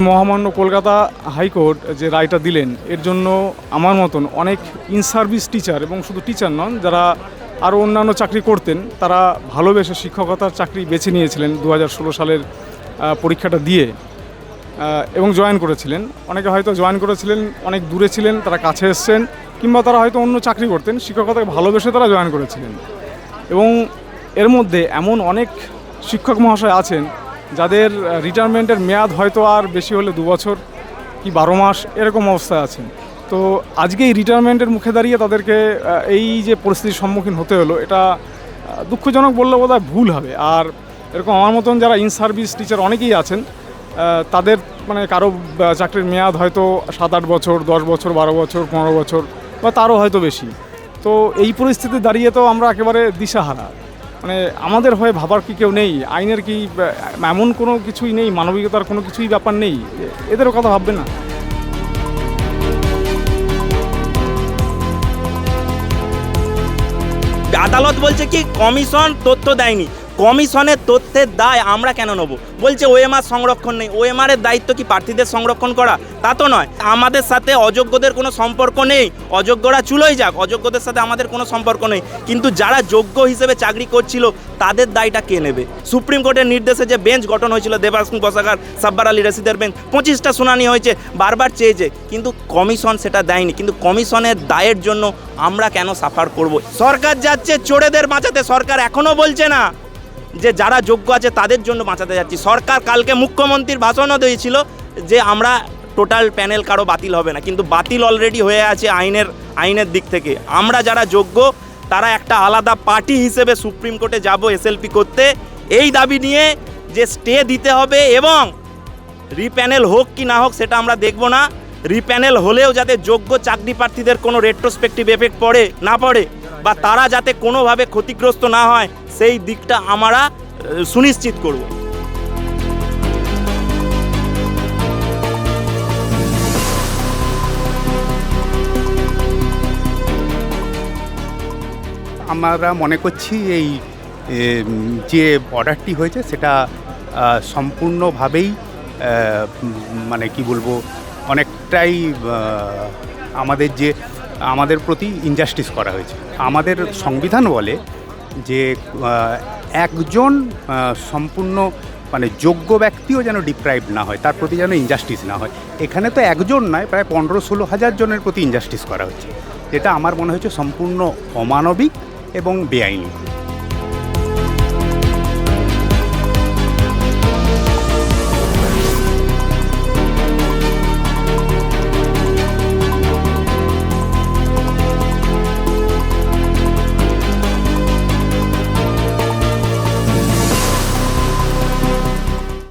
মহামান্য কলকাতা হাইকোর্ট যে রায়টা দিলেন এর জন্য আমার মতন অনেক ইন সার্ভিস টিচার এবং শুধু টিচার নন, যারা আরও অন্যান্য চাকরি করতেন তারা ভালোবেসে শিক্ষকতার চাকরি বেছে নিয়েছিলেন 2016 সালের পরীক্ষাটা দিয়ে এবং জয়েন করেছিলেন। অনেকে হয়তো জয়েন করেছিলেন অনেক দূরে ছিলেন, তারা কাছে এসছেন, কিংবা তারা হয়তো অন্য চাকরি করতেন, শিক্ষকতাকে ভালোবেসে তারা জয়েন করেছিলেন। এবং এর মধ্যে এমন অনেক শিক্ষক মহাশয় আছেন যাদের রিটায়ারমেন্টের মেয়াদ হয়তো আর বেশি হলে 2 বছর কি 12 মাস এরকম অবস্থায় আছেন। তো আজকে এই রিটায়ারমেন্টের মুখে দাঁড়িয়ে তাদেরকে এই যে পরিস্থিতির সম্মুখীন হতে হলো, এটা দুঃখজনক বললে বোধহয় ভুল হবে। আর এরকম আমার মতন যারা ইন সার্ভিস টিচার অনেকেই আছেন, তাদের মানে কারো চাকরির মেয়াদ হয়তো 7-8 বছর, 10 বছর, 12 বছর, 15 বছর বা তারও হয়তো বেশি। তো এই পরিস্থিতি দাঁড়িয়ে তো আমরা একেবারে দিশাহারা। মানে আমাদের হয়ে ভাবার কি কেউ নেই? আইনের কি এমন কোনো কিছুই নেই? মানবিকতার কোনো কিছুই ব্যাপার নেই? এদেরও কথা ভাববে না? আদালত বলছে কি কমিশন তথ্য দেয়নি, কমিশনের তথ্যের দায় আমরা কেন নেব? বলছে ওএমআর সংরক্ষণ নেই। ওএমআরের দায়িত্ব কি প্রার্থীদের সংরক্ষণ করা? তা তো নয়। আমাদের সাথে অযোগ্যদের কোনো সম্পর্ক নেই, অযোগ্যরা চুলোই যাক, অযোগ্যদের সাথে আমাদের কোনো সম্পর্ক নেই। কিন্তু যারা যোগ্য হিসেবে চাকরি করছিল তাদের দায়টা কে নেবে? সুপ্রিম কোর্টের নির্দেশে যে বেঞ্চ গঠন হয়েছিল, দেবাশিস বসাগার, সাব্বার আলী রশিদের বেঞ্চ, 25টা শুনানি হয়েছে, বারবার চেয়েছে, কিন্তু কমিশন সেটা দেয়নি। কিন্তু কমিশনের দায়ের জন্য আমরা কেন সাফার করব? সরকার যাচ্ছে চোরেদের বাঁচাতে, সরকার এখনও বলছে না যে যারা যোগ্য আছে তাদের জন্য বাঁচাতে যাচ্ছি। সরকার কালকে মুখ্যমন্ত্রীর ভাষণও দিয়েছিল যে আমরা টোটাল প্যানেল কারো বাতিল হবে না, কিন্তু বাতিল অলরেডি হয়ে আছে আইনের দিক থেকে। আমরা যারা যোগ্য তারা একটা আলাদা পার্টি হিসেবে সুপ্রিম কোর্টে যাব এসএলপি করতে, এই দাবি নিয়ে যে স্টে দিতে হবে, এবং রিপ্যানেল হোক কি না হোক সেটা আমরা দেখব না। রিপ্যানেল হলেও যাতে যোগ্য চাকরি প্রার্থীদের কোনো রেট্রোস্পেক্টিভ এফেক্ট না পড়ে বা তারা যাতে কোনোভাবে ক্ষতিগ্রস্ত না হয়, সেই দিকটা আমরা সুনিশ্চিত করব। আমরা মনে করছি এই যে অর্ডারটি হয়েছে সেটা সম্পূর্ণভাবেই মানে কি বলবো, অনেকটাই আমাদের প্রতি ইনজাস্টিস করা হয়েছে। আমাদের সংবিধান বলে যে একজন সম্পূর্ণ মানে যোগ্য ব্যক্তিও যেন ডিপ্রাইভ না হয়, তার প্রতি যেন ইনজাস্টিস না হয়। এখানে তো একজন নয়, প্রায় 15-16 হাজার জনের প্রতি ইনজাস্টিস করা হচ্ছে, যেটা আমার মনে হচ্ছে সম্পূর্ণ অমানবিক এবং বেআইনি।